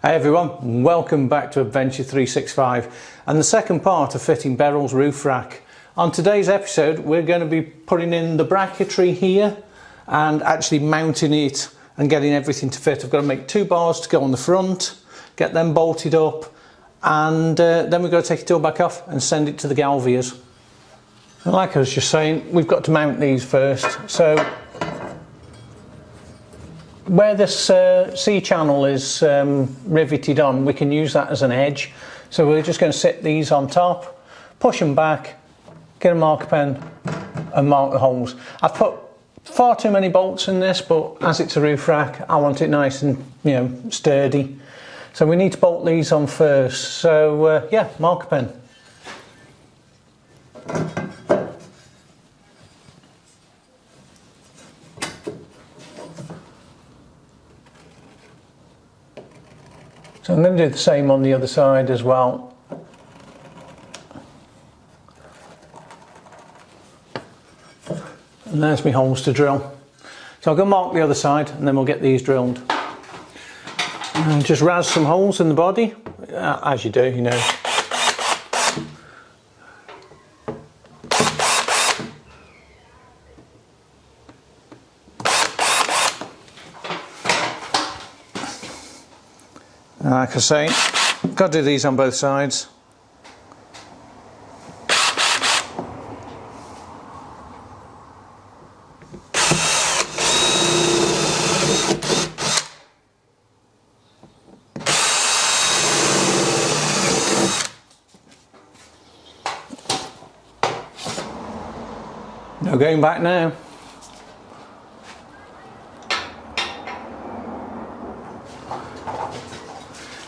Hi everyone, welcome back to Adventure 365 and the second part of fitting Beryl's roof rack. On today's episode we're going to be putting in the bracketry here and actually mounting it and getting everything to fit. I've got to make 2 bars to go on the front, get them bolted up, and then we've got to take it all back off and send it to the galviers. And like I was just saying, we've got to mount these first. So where this C-channel is riveted on, we can use that as an edge. So we're just going to sit these on top, push them back, get a marker pen and mark the holes. I've put far too many bolts in this, but as it's a roof rack, I want it nice and sturdy. So we need to bolt these on first. So yeah, marker pen. So I'm going to do the same on the other side as well. And there's my holes to drill. So I'll go mark the other side and then we'll get these drilled. And just razz some holes in the body, as you do, you know. Like I say, got to do these on both sides. No going back now.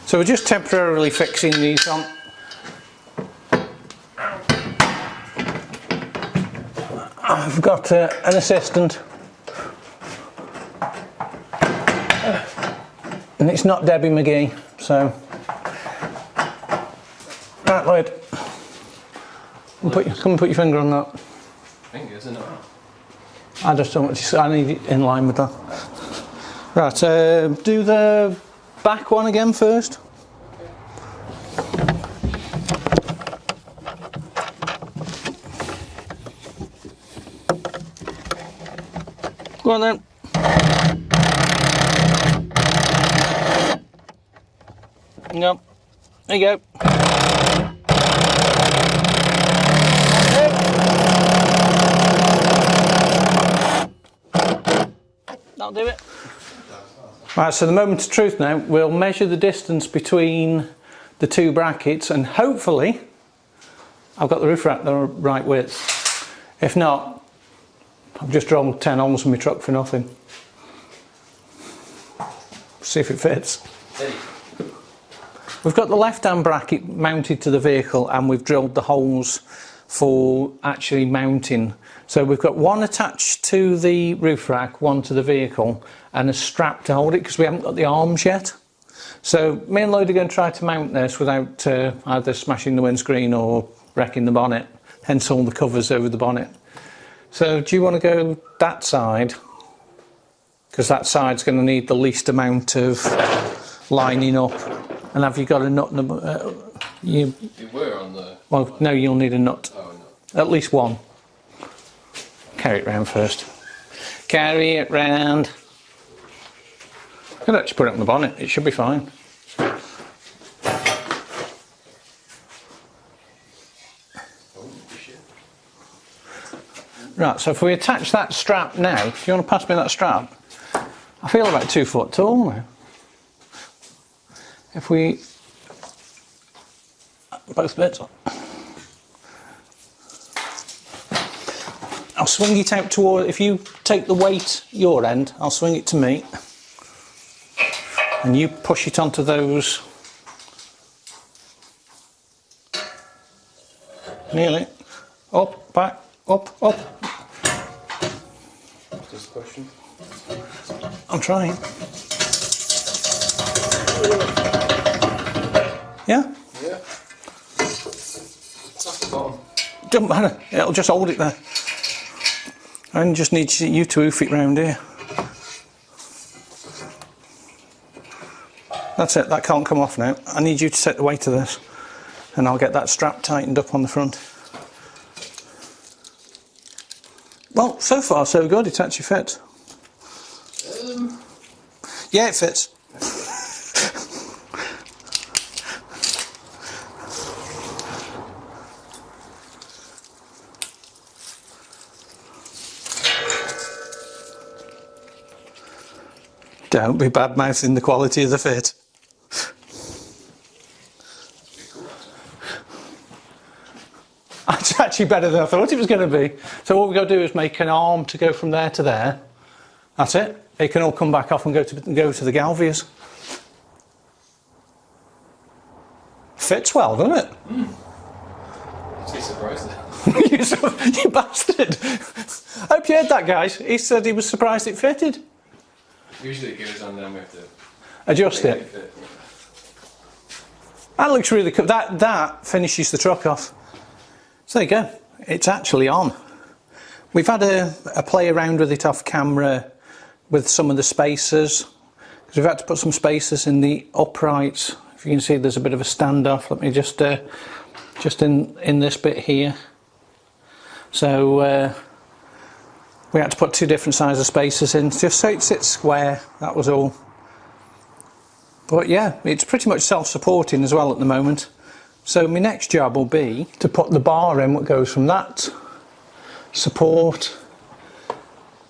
So we're just temporarily fixing these on. I've got an assistant, and it's not Debbie McGee, so right, Lloyd, come and put your finger on that. Fingers, isn't it? I just don't want to, I need it in line with that. Right, do the back one again first. Go on then. No. There you go. That'll do it. Right, so the moment of truth now, we'll measure the distance between the 2 brackets and hopefully I've got the roof rack the right width. If not, I've just drilled 10 holes in my truck for nothing. See if it fits. We've got the left-hand bracket mounted to the vehicle and we've drilled the holes for actually mounting. So we've got one attached to the roof rack, one to the vehicle, and a strap to hold it because we haven't got the arms yet. So me and Lloyd are going to try to mount this without either smashing the windscreen or wrecking the bonnet, hence all the covers over the bonnet. So do you want to go that side? Because that side's going to need the least amount of lining up. And have you got a nut? You were on the... Well, no, you'll need a nut. Oh, no. At least one. Carry it round first. Carry it round. I could actually put it on the bonnet, it should be fine. Right, so if we attach that strap now, if you want to pass me that strap, I feel about 2 foot tall now. If we, both bits, I'll swing it out toward, if you take the weight your end, I'll swing it to me, and you push it onto those, nearly, up, back, up, up. What's this question? I'm trying. Yeah? Yeah. It's off the bottom. Doesn't matter, it'll just hold it there. I just need you to hoof it round here. That's it, that can't come off now. I need you to take the weight of this and I'll get that strap tightened up on the front. Well, so far so good, it actually fits. Yeah, it fits. Don't be bad-mouthing the quality of the fit. It's actually better than I thought it was going to be. So what we've got to do is make an arm to go from there to there. That's it. It can all come back off and go to the galvias. Fits well, doesn't it? He's surprised. You bastard. I hope you heard that, guys. He said he was surprised it fitted. Usually it goes on, then we have to adjust it. That looks really cool. That finishes the truck off. So there you go. It's actually on. We've had a play around with it off camera with some of the spacers, because we've had to put some spacers in the uprights. If you can see, there's a bit of a standoff. Let me just in this bit here. So we had to put two different sizes of spacers in just so it sits square. That was all. But yeah, it's pretty much self-supporting as well at the moment. So my next job will be to put the bar in what goes from that support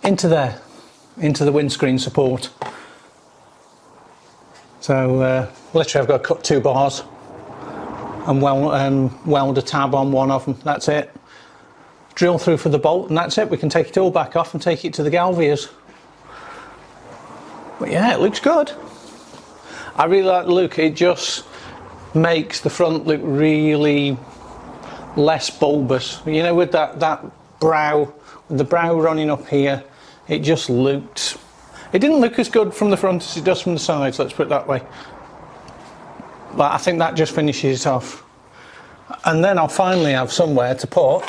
into there, into the windscreen support. So literally I've got to cut 2 bars and weld a tab on one of them. That's it. Drill through for the bolt and that's it. We can take it all back off and take it to the galvias. But yeah, it looks good. I really like the look. It just makes the front look really less bulbous. You know, with that brow, with the brow running up here, it just looked... It didn't look as good from the front as it does from the sides, let's put it that way. But I think that just finishes it off. And then I'll finally have somewhere to put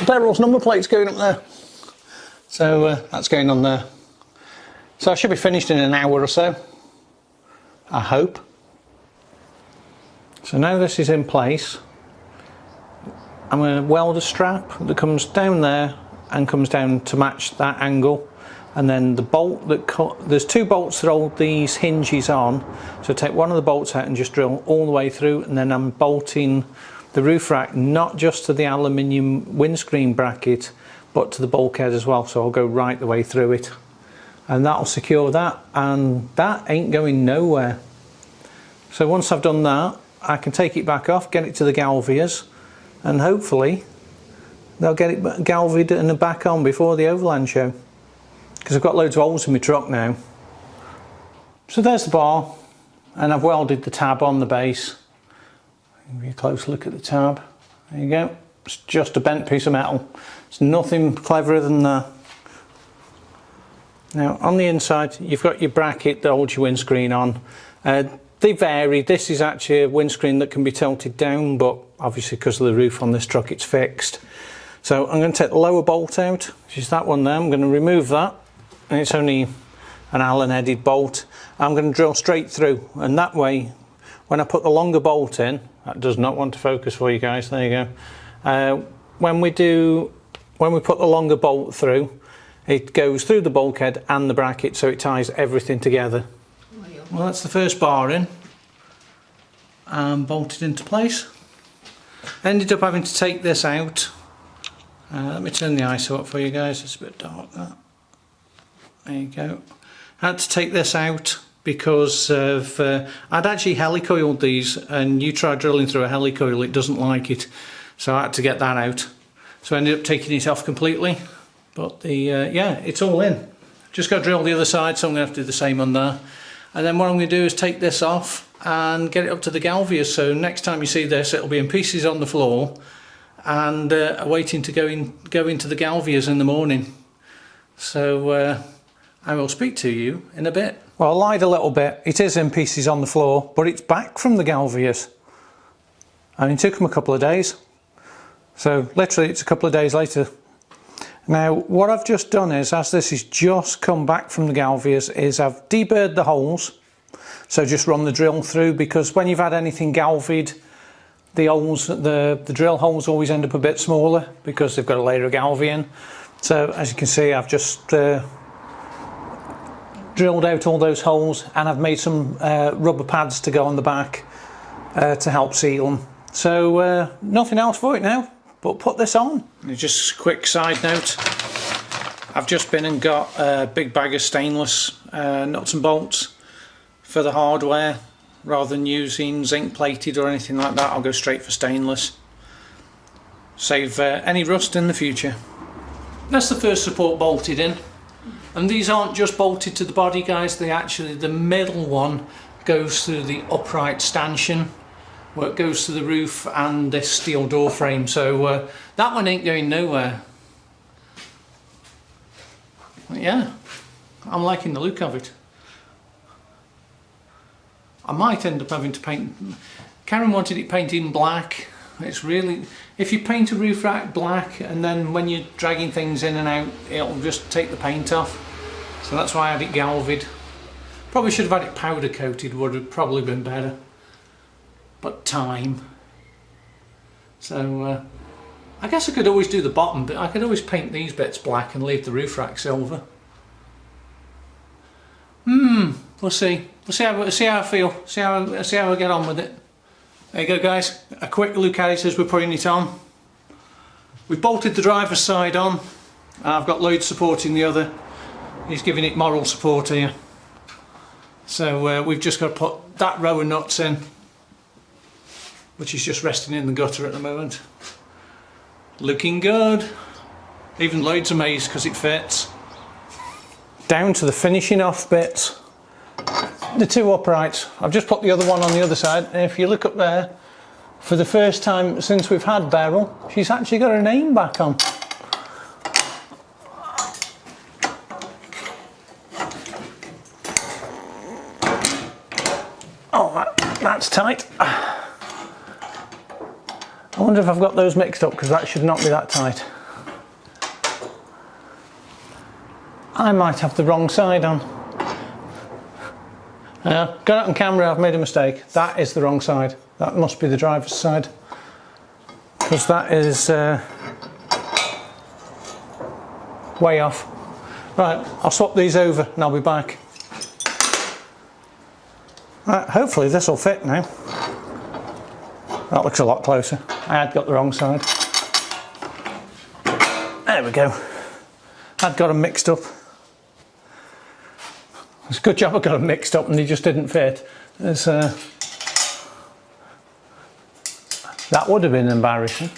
Beryl's number plates going up there. So that's going on there. So I should be finished in an hour or so, I hope. So now this is in place, I'm going to weld a strap that comes down there and comes down to match that angle, and then the bolt that there's 2 bolts that hold these hinges on, so take one of the bolts out and just drill all the way through, and then I'm bolting the roof rack not just to the aluminium windscreen bracket but to the bulkhead as well, so I'll go right the way through it, and that'll secure that, and that ain't going nowhere. So once I've done that, I can take it back off, get it to the galvias, and hopefully they'll get it galvied and back on before the Overland show, because I've got loads of holes in my truck now. So there's the bar, and I've welded the tab on the base. Give you a close look at the tab. There you go. It's just a bent piece of metal. It's nothing cleverer than that. Now on the inside you've got your bracket that holds your windscreen on. They vary. This is actually a windscreen that can be tilted down, but obviously because of the roof on this truck it's fixed. So I'm going to take the lower bolt out, which is that one there. I'm going to remove that, and it's only an Allen headed bolt. I'm going to drill straight through, and that way when I put the longer bolt in, that does not want to focus for you guys, there you go. When we put the longer bolt through, it goes through the bulkhead and the bracket, so it ties everything together. Well, that's the first bar in and bolted into place. Ended up having to take this out. Let me turn the ISO up for you guys, it's a bit dark that. There you go. I had to take this out because of I'd actually helicoiled these, and you try drilling through a helicoil, it doesn't like it, so I had to get that out. So I ended up taking it off completely, but the yeah, it's all in. Just got to drill the other side, so I'm going to have to do the same on there. And then what I'm going to do is take this off and get it up to the galvias, so next time you see this it'll be in pieces on the floor and waiting to go into the galvias in the morning. So I will speak to you in a bit. Well, I lied a little bit. It is in pieces on the floor, but it's back from the galvias, and it took them a couple of days. So literally it's a couple of days later. Now what I've just done is, as this has just come back from the galvias, is I've deburred the holes. So just run the drill through, because when you've had anything galvied, the holes, the drill holes always end up a bit smaller because they've got a layer of galvy in. So as you can see, I've just drilled out all those holes, and I've made some rubber pads to go on the back to help seal them. So nothing else for it now, but put this on. And just a quick side note, I've just been and got a big bag of stainless nuts and bolts for the hardware. Rather than using zinc plated or anything like that, I'll go straight for stainless. Save any rust in the future. That's the first support bolted in, and these aren't just bolted to the body, guys. They actually, the middle one goes through the upright stanchion, where it goes to the roof and this steel door frame. So that one ain't going nowhere. But yeah, I'm liking the look of it. I might end up having to paint. Karen wanted it painted in black. It's really, if you paint a roof rack black and then when you're dragging things in and out, it'll just take the paint off. So that's why I had it galvied. Probably should have had it powder coated, would have probably been better. But time. So I guess I could always do the bottom, but I could always paint these bits black and leave the roof rack silver. We'll see. We'll see how I feel. See how I get on with it. There you go, guys. A quick look at it as we're putting it on. We've bolted the driver's side on. I've got Lloyd supporting the other. He's giving it moral support here. So we've just got to put that row of nuts in, which is just resting in the gutter at the moment. Looking good. Even Lloyd's amazed because it fits. Down to the finishing off bits. The two uprights. I've just put the other one on the other side, and if you look up there, for the first time since we've had Beryl, she's actually got her name back on. Oh, that's tight. I wonder if I've got those mixed up, because that should not be that tight. I might have the wrong side on. Got it on camera, I've made a mistake. That is the wrong side. That must be the driver's side, because that is way off. Right, I'll swap these over and I'll be back. Right, hopefully this will fit now. That looks a lot closer. I had got the wrong side. There we go. I'd got them mixed up. It's a good job I got them mixed up and they just didn't fit. That would have been embarrassing.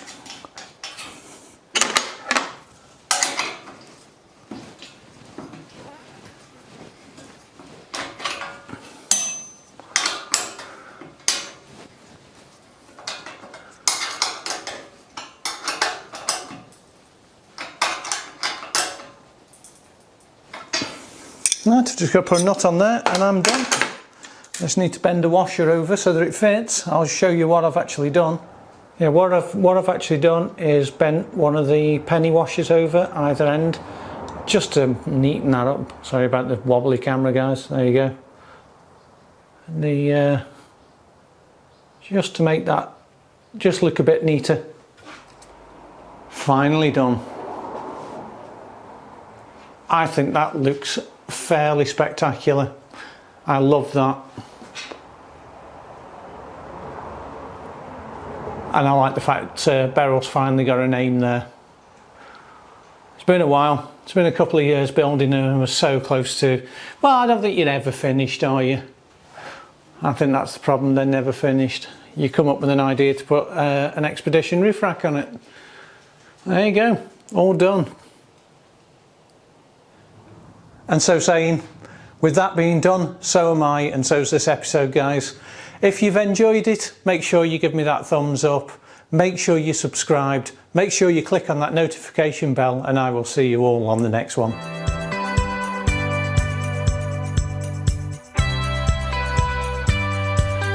Right, I've just got to put a nut on there and I'm done. I just need to bend a washer over so that it fits. I'll show you what I've actually done. Yeah, what I've actually done is bent one of the penny washers over either end, just to neaten that up. Sorry about the wobbly camera, guys. There you go. Just to make that just look a bit neater. Finally done. I think that looks fairly spectacular. I love that. And I like the fact Beryl's finally got a name there. It's been a while. It's been a couple of years building them and we're so close to... Well, I don't think you're ever finished, are you? I think that's the problem, they're never finished. You come up with an idea to put an expedition roof rack on it. There you go, all done. And so saying, with that being done, so am I, and so's this episode, guys. If you've enjoyed it, make sure you give me that thumbs up, make sure you're subscribed, make sure you click on that notification bell, and I will see you all on the next one.